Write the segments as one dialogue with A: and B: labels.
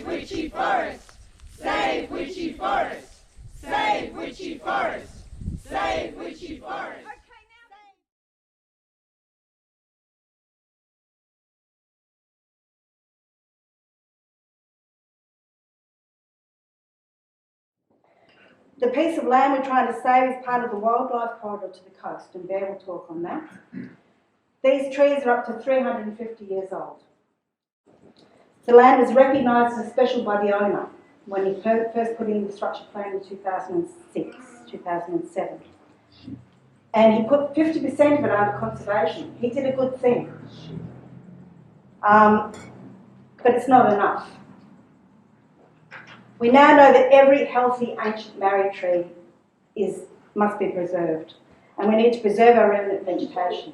A: Witchy Forest! Save Witchy Forest! Save Witchy Forest! Save Witchy Forest!
B: The piece of land we're trying to save is part of the wildlife corridor to the coast, and Bear will talk on that. These trees are up to 350 years old. The land was recognised as special by the owner when he first put in the structure plan in 2006, 2007. And he put 50% of it under conservation. He did a good thing. But it's not enough. We now know that every healthy ancient marri tree must be preserved, and we need to preserve our remnant vegetation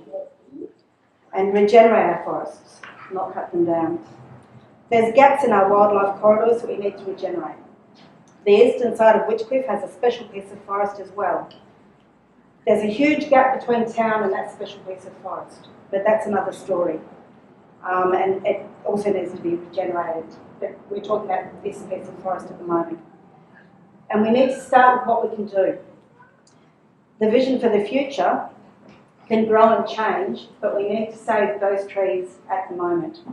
B: and regenerate our forests, not cut them down. There's gaps in our wildlife corridors that we need to regenerate. The eastern side of Witchcliffe has a special piece of forest as well. There's a huge gap between town and that special piece of forest, but that's another story. And it also needs to be regenerated. But we're talking about this piece of forest at the moment. And we need to start with what we can do. The vision for the future can grow and change, but we need to save those trees at the moment.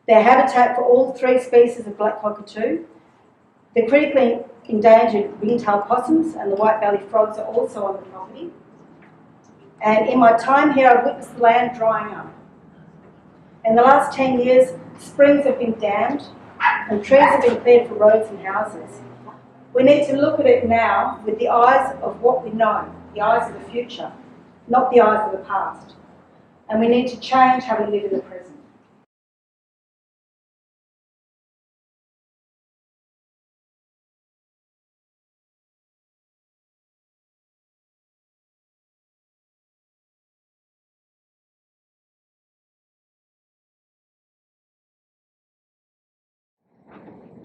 B: They're habitat for all 3 species of black cockatoo. The critically endangered ringtail possums and the white-bellied frogs are also on the property. And in my time here, I've witnessed the land drying up. In the last 10 years, springs have been dammed and trees have been cleared for roads and houses. We need to look at it now with the eyes of what we know, the eyes of the future, not the eyes of the past. And we need to change how we live in the present.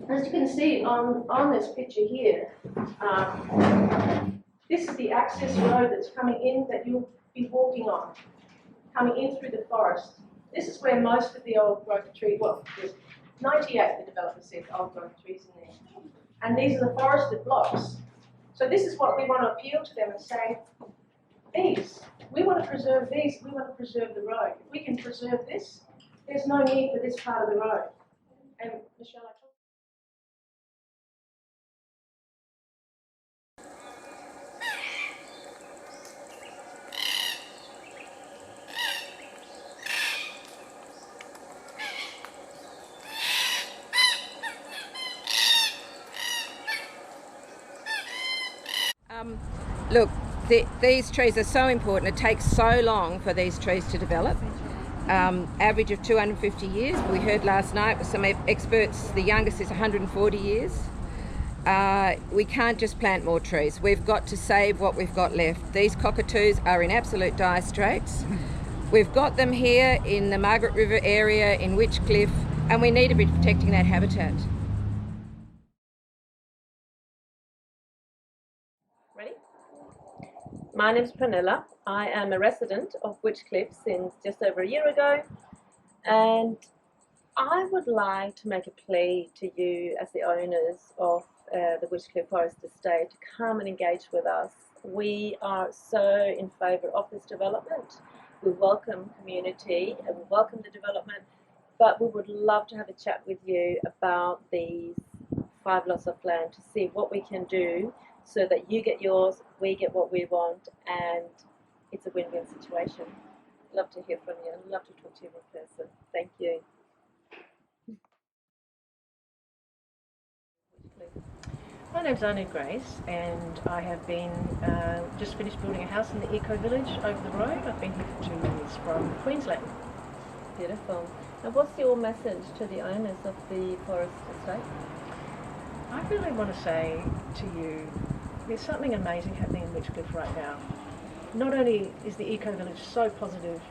C: As you can see on this picture here, this is the access road that's coming in that you'll be walking on, coming in through the forest. This is where most of the old growth trees, well, there's 98, the developer said, old growth trees in there. And these are the forested blocks. So this is what we want to appeal to them and say, we want to preserve these, we want to preserve the road. If we can preserve this, there's no need for this part of the road. And Michelle,
D: Look, these trees are so important. It takes so long for these trees to develop. Average of 250 years. We heard last night with some experts, the youngest is 140 years. We can't just plant more trees. We've got to save what we've got left. These cockatoos are in absolute dire straits. We've got them here in the Margaret River area in Witchcliffe, and we need to be protecting that habitat.
E: Ready? My name's Pranilla. I am a resident of Witchcliffe since just over a year ago, and I would like to make a plea to you as the owners of the Witchcliffe Forest estate to come and engage with us. We are so in favour of this development. We welcome community and we welcome the development, but we would love to have a chat with you about these 5 lots of land to see what we can do so that you get yours, we get what we want, and it's a win-win situation. Love to hear from you and love to talk to you in person. Thank you.
C: my name's Anu Grace, and I have been just finished building a house in the Eco Village over the road. I've been here for 2 years from Queensland.
E: Beautiful. And what's your message to the owners of the forest estate?
C: I really want to say to you, there's something amazing happening in Witchcliffe right now. Not only is the Eco Village so positive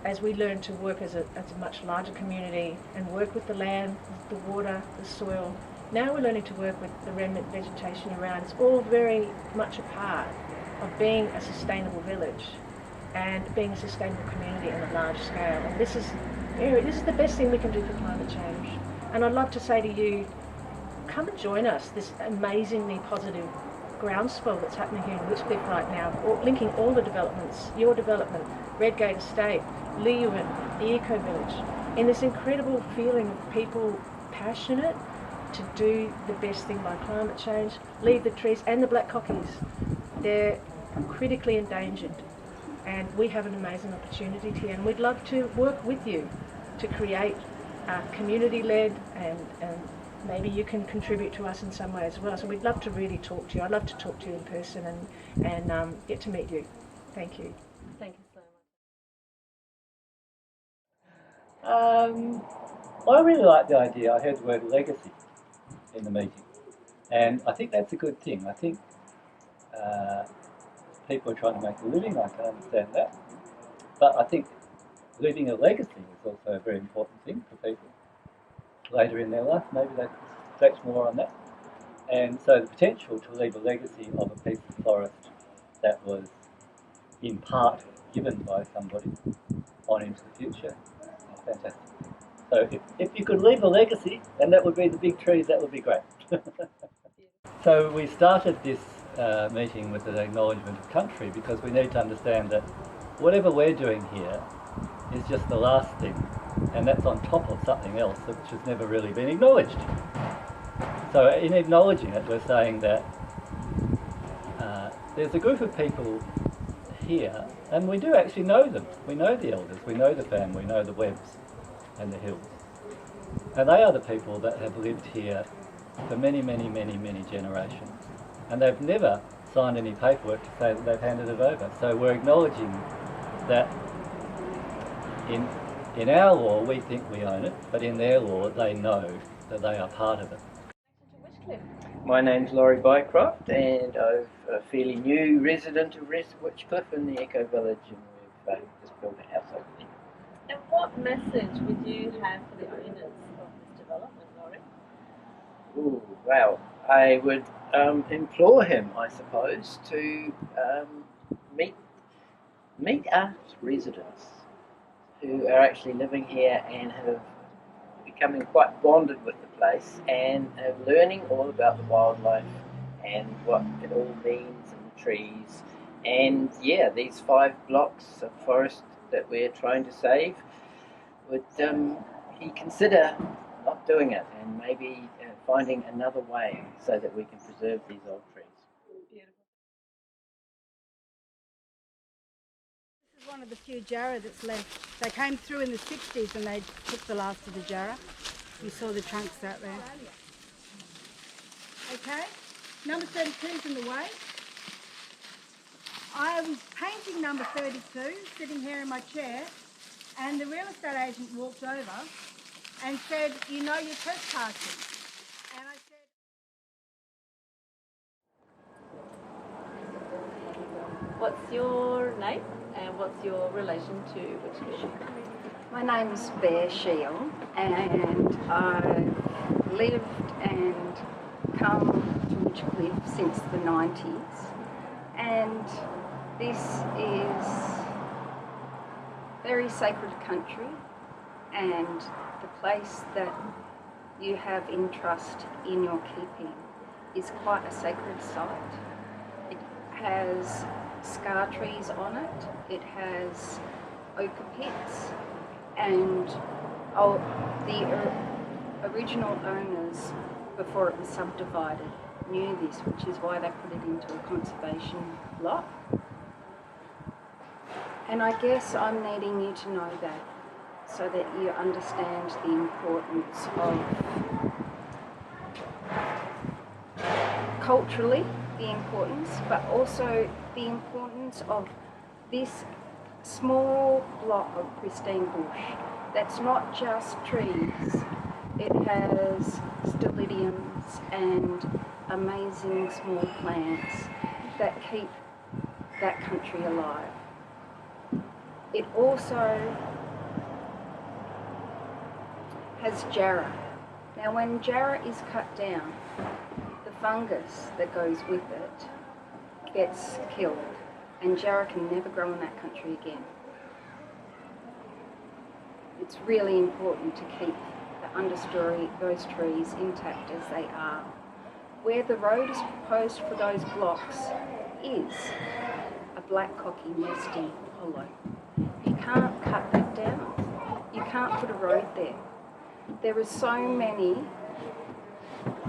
C: as we learn to work as a much larger community and work with the land, the water, the soil, now we're learning to work with the remnant vegetation around. It's all very much a part of being a sustainable village and being a sustainable community on a large scale. And this is the best thing we can do for climate change. And I'd love to say to you, come and join us, this amazingly positive groundswell that's happening here in Witchcliffe right now, linking all the developments, your development, Redgate Estate, Leeuwin, the Eco Village, in this incredible feeling of people passionate to do the best thing by climate change, leave the trees, and the black cockies. They're critically endangered, and we have an amazing opportunity here, and we'd love to work with you to create community-led, and maybe you can contribute to us in some way as well. So we'd love to really talk to you. I'd love to talk to you in person and get to meet you. Thank you.
E: Thank you so much.
F: I really like the idea. I heard the word legacy in the meeting, and I think that's a good thing. I think people are trying to make a living, I can understand that, but I think leaving a legacy is also a very important thing for people later in their life. Maybe that reflects more on that. And so the potential to leave a legacy of a piece of forest that was in part given by somebody on into the future is fantastic. So if you could leave a legacy, and that would be the big trees, that would be great. So we started this meeting with an acknowledgement of country, because we need to understand that whatever we're doing here is just the last thing, and that's on top of something else which has never really been acknowledged. So in acknowledging it, we're saying that there's a group of people here, and we do actually know them. We know the elders, we know the family, we know the Webbs and the Hills. And they are the people that have lived here for many, many, many, many generations. And they've never signed any paperwork to say that they've handed it over. So we're acknowledging that in our law we think we own it, but in their law they know that they are part of it.
G: My name's Laurie Bycroft, and I'm a fairly new resident of Witchcliffe in the Eco Village, and we've just built a house over there.
E: And what message would you have for the owners of this development, Laurie?
G: Ooh, well, I would implore him, I suppose, to meet us residents who are actually living here and have becoming quite bonded with the place, and learning all about the wildlife and what it all means, and the trees, and yeah, these 5 blocks of forest that we're trying to save. Would he consider not doing it, and maybe finding another way so that we can preserve these old trees?
E: Beautiful.
B: This is one of the few jarrah that's left. They came through in the 60s and they took the last of the jarrah. You saw the trunks out there. Okay, number 32 is in the way. I was painting number 32, sitting here in my chair, and the real estate agent walked over and said, "You know you're trespassing." And I said,
E: What's your name and what's your relation to Witchcliffe?
H: My name's Bear Shield, and I've lived and come to Witchcliffe since the 90s, and this is very sacred country, and the place that you have in trust in your keeping is quite a sacred site. It has scar trees on it, it has ochre pits, and the original owners, before it was subdivided, knew this, which is why they put it into a conservation lot. And I guess I'm needing you to know that, so that you understand the importance of culturally, the importance, but also the importance of this small block of pristine bush that's not just trees. It has stelidiums and amazing small plants that keep that country alive. It also has jarrah. Now when jarrah is cut down, the fungus that goes with it gets killed, and jarrah can never grow in that country again. It's really important to keep that understory those trees intact as they are. Where the road is proposed for those blocks is a black cocky nesting hollow. You can't cut that down. You can't put a road there. There are so many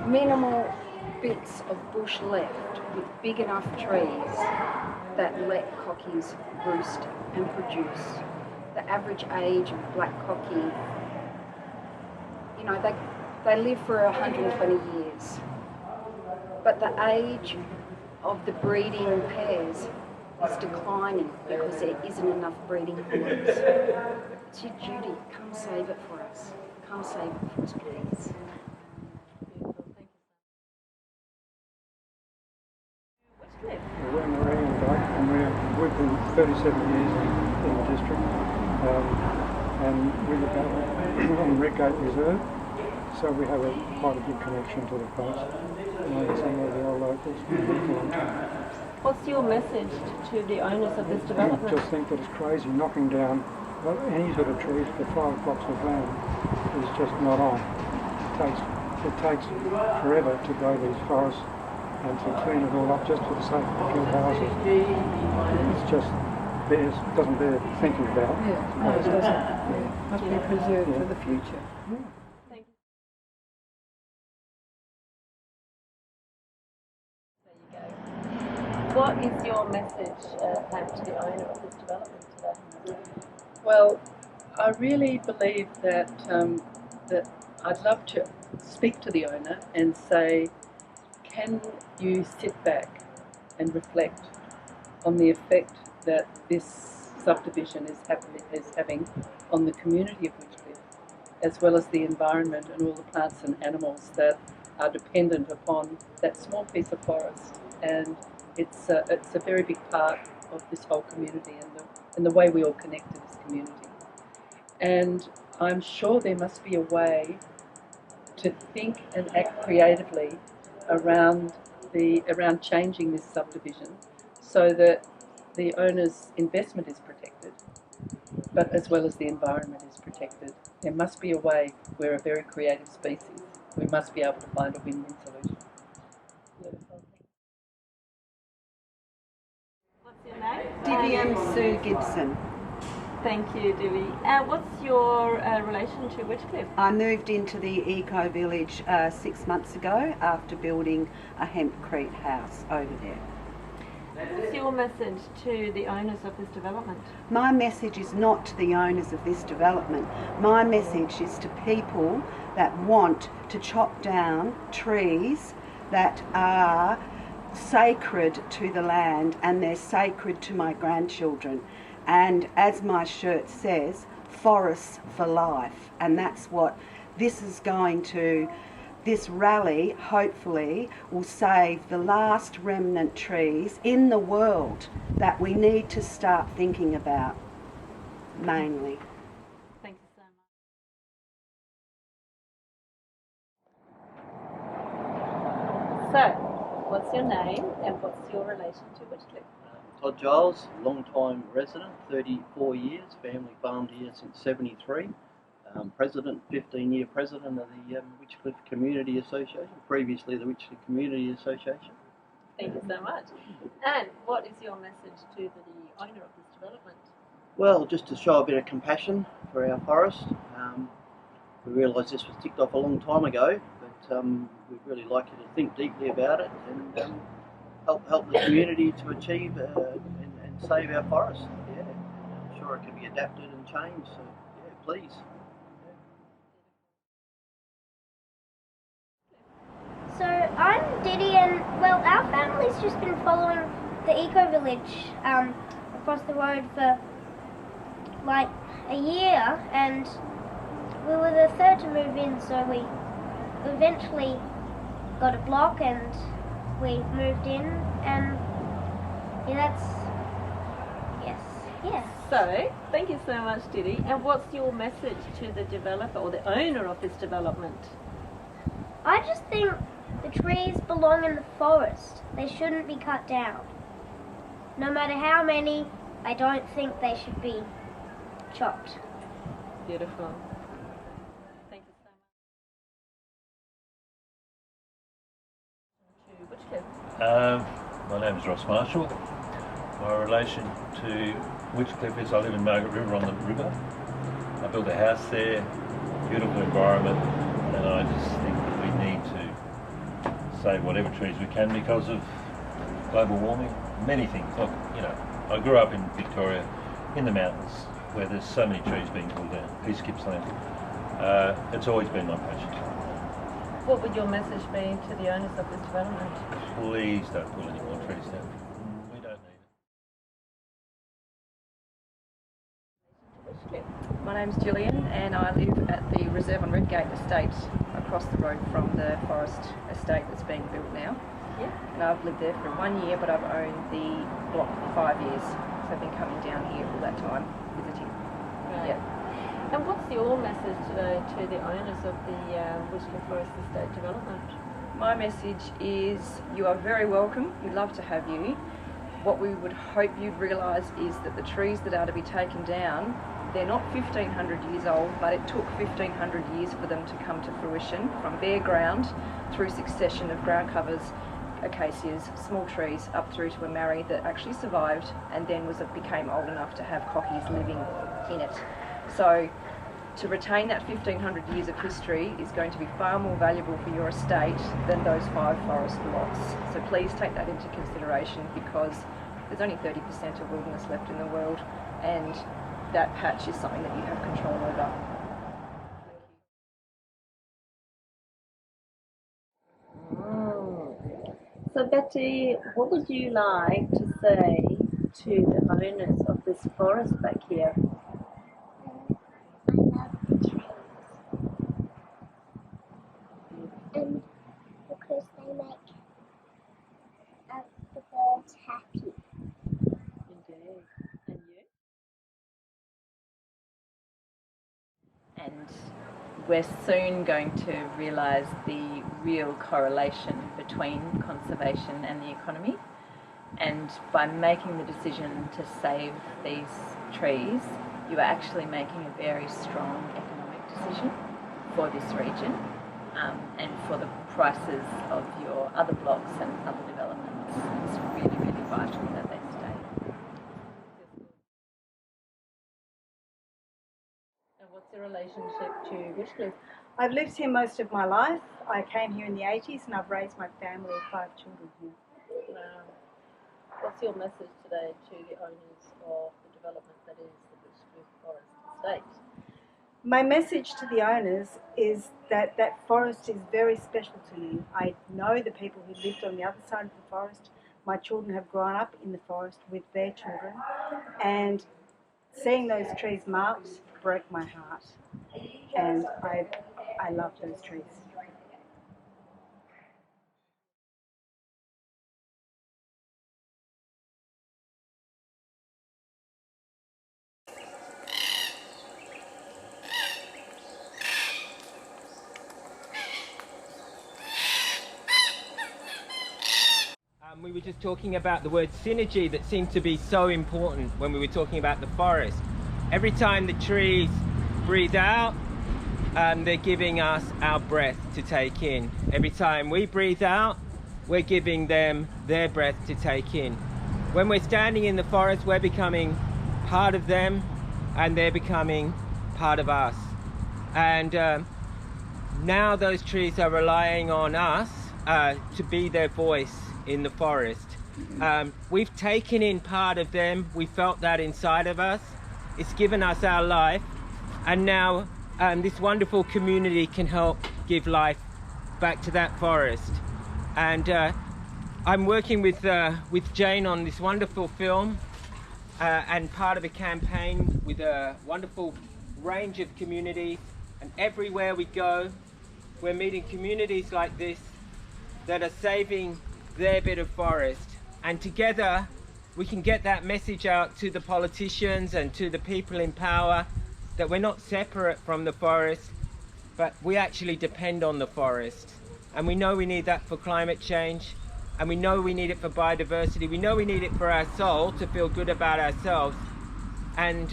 H: minimal bits of bush left with big enough trees that let cockies roost and produce. The average age of black cocky, you know, they live for 120 years. But the age of the breeding pairs is declining because there isn't enough breeding horns. It's your duty. Come save it for us. Come save it for us, please.
I: We're Marie and Doug, and we've been 37 years in the district, and we look out on Redgate Reserve, so we have quite a good connection to the coast. Knowing some of the old locals for a long time.
E: What's your message to the owners of this
I: I
E: development?
I: just think that it's crazy knocking down any sort of trees for 5 blocks of land is just not on. It takes forever to grow these forests and to clean it all up just for the sake of build houses. It's just doesn't bear thinking about.
J: Yeah, no, it doesn't. Yeah. Must be preserved for the future.
E: Thank you. There you go. What is your message, Pam, to the owner of this development today?
J: Well, I really believe that that I'd love to speak to the owner and say, can you sit back and reflect on the effect that this subdivision is having on the community of Witchcliffe, as well as the environment and all the plants and animals that are dependent upon that small piece of forest. And it's a very big part of this whole community and the way we all connect to this community. And I'm sure there must be a way to think and act creatively around changing this subdivision so that the owner's investment is protected, but as well as the environment is protected. There must be a way. We're a very creative species. We must be able to find a win-win solution.
E: What's your name?
K: Divian Sue Gibson.
E: Thank you, Divi. What's your relation to Witchcliffe?
K: I moved into the eco village 6 months ago after building a hempcrete house over there.
E: What's your message to the owners of this development?
K: My message is not to the owners of this development. My message is to people that want to chop down trees that are sacred to the land, and they're sacred to my grandchildren. And as my shirt says, forests for life. And that's what this is going to, this rally hopefully will save the last remnant trees in the world that we need to start thinking about, mainly.
E: Thank you so much. So, what's your name and what's your relation to Witchcliffe?
L: Todd Giles, long-time resident, 34 years, family farmed here since 73. President, 15-year president of the Witchcliffe Community Association, previously the Witchcliffe Community Association.
E: Thank you so much. And what is your message to the owner of this development?
L: Well, just to show a bit of compassion for our forest. We realised this was ticked off a long time ago, but we'd really like you to think deeply about it and help the community to achieve and save our forest. Yeah, I'm sure it can be adapted and changed. So yeah, please.
M: So I'm Diddy, and well, our family's just been following the eco village across the road for like a year, and we were the third to move in, so we eventually got a block and we moved in, and yeah, yeah.
E: So, thank you so much, Diddy. And what's your message to the developer or the owner of this development?
M: I just think the trees belong in the forest. They shouldn't be cut down. No matter how many, I don't think they should be chopped.
E: Beautiful.
N: My name is Ross Marshall. My relation to Witchcliffe is I live in Margaret River on the river. I built a house there, beautiful environment, and I just think that we need to save whatever trees we can because of global warming, many things. Look, you know, I grew up in Victoria, in the mountains, where there's so many trees being pulled down, East Gippsland. It's always been my passion.
E: What would your message be to the owners of this development?
N: Please don't pull any more trees down. We don't need it.
O: My name's Gillian and I live at the Reserve on Redgate estate across the road from the forest estate that's being built now.
E: Yeah.
O: And I've lived there for 1 year, but I've owned the block for 5 years. So I've been coming down here all that time visiting.
E: Right.
O: Yeah.
E: And what's your message today to the owners of the Witchy Forest estate development?
O: My message is you are very welcome. We'd love to have you. What we would hope you'd realise is that the trees that are to be taken down, they're not 1,500 years old, but it took 1,500 years for them to come to fruition, from bare ground through succession of ground covers, acacias, small trees, up through to a marri that actually survived and then became old enough to have cockies living in it. So to retain that 1,500 years of history is going to be far more valuable for your estate than those 5 forest lots. So please take that into consideration because there's only 30% of wilderness left in the world and that patch is something that you have control over.
E: So Betty, what would you like to say to the owners of this forest back here?
M: Because they make the birds happy.
E: Indeed. And you?
O: And we're soon going to realise the real correlation between conservation and the economy. And by making the decision to save these trees, you are actually making a very strong economic decision for this region and for the prices of your other blocks and other developments. It's really, really vital that they stay.
E: And what's your relationship to Witchcliffe?
B: I've lived here most of my life. I came here in the 80s and I've raised my family of 5 children here.
E: Wow. What's your message today to the owners of the development that is the Witchcliffe Forest estate?
B: My message to the owners is that that forest is very special to me. I know the people who lived on the other side of the forest. My children have grown up in the forest with their children, and seeing those trees marked broke my heart. And I love those trees.
P: We were just talking about the word synergy that seemed to be so important when we were talking about the forest. Every time the trees breathe out, they're giving us our breath to take in. Every time we breathe out, we're giving them their breath to take in. When we're standing in the forest, we're becoming part of them and they're becoming part of us. And now those trees are relying on us to be their voice in the forest. We've taken in part of them. We felt that inside of us. It's given us our life, and now this wonderful community can help give life back to that forest. And I'm working with Jane on this wonderful film and part of a campaign with a wonderful range of communities, and everywhere we go we're meeting communities like this that are saving their bit of forest, and together we can get that message out to the politicians and to the people in power that we're not separate from the forest, but we actually depend on the forest. And we know we need that for climate change, and we know we need it for biodiversity. We know we need it for our soul to feel good about ourselves. And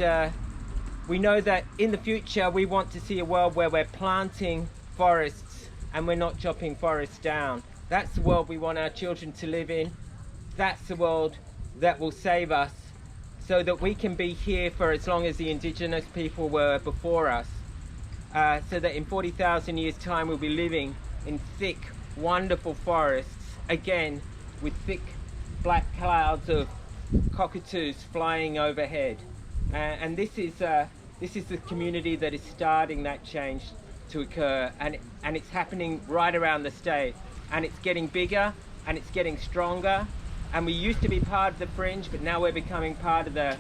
P: we know that in the future we want to see a world where we're planting forests and we're not chopping forests down. That's the world we want our children to live in. That's the world that will save us, so that we can be here for as long as the indigenous people were before us. So that in 40,000 years' time we'll be living in thick, wonderful forests, again with thick black clouds of cockatoos flying overhead. And this is the community that is starting that change to occur, and it's happening right around the state, and it's getting bigger and it's getting stronger. And we used to be part of the fringe, but now we're becoming part of the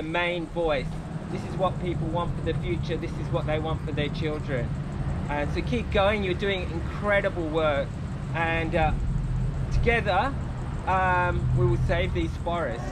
P: main voice. This is what people want for the future. This is what they want for their children. So keep going. You're doing incredible work. And together, we will save these forests.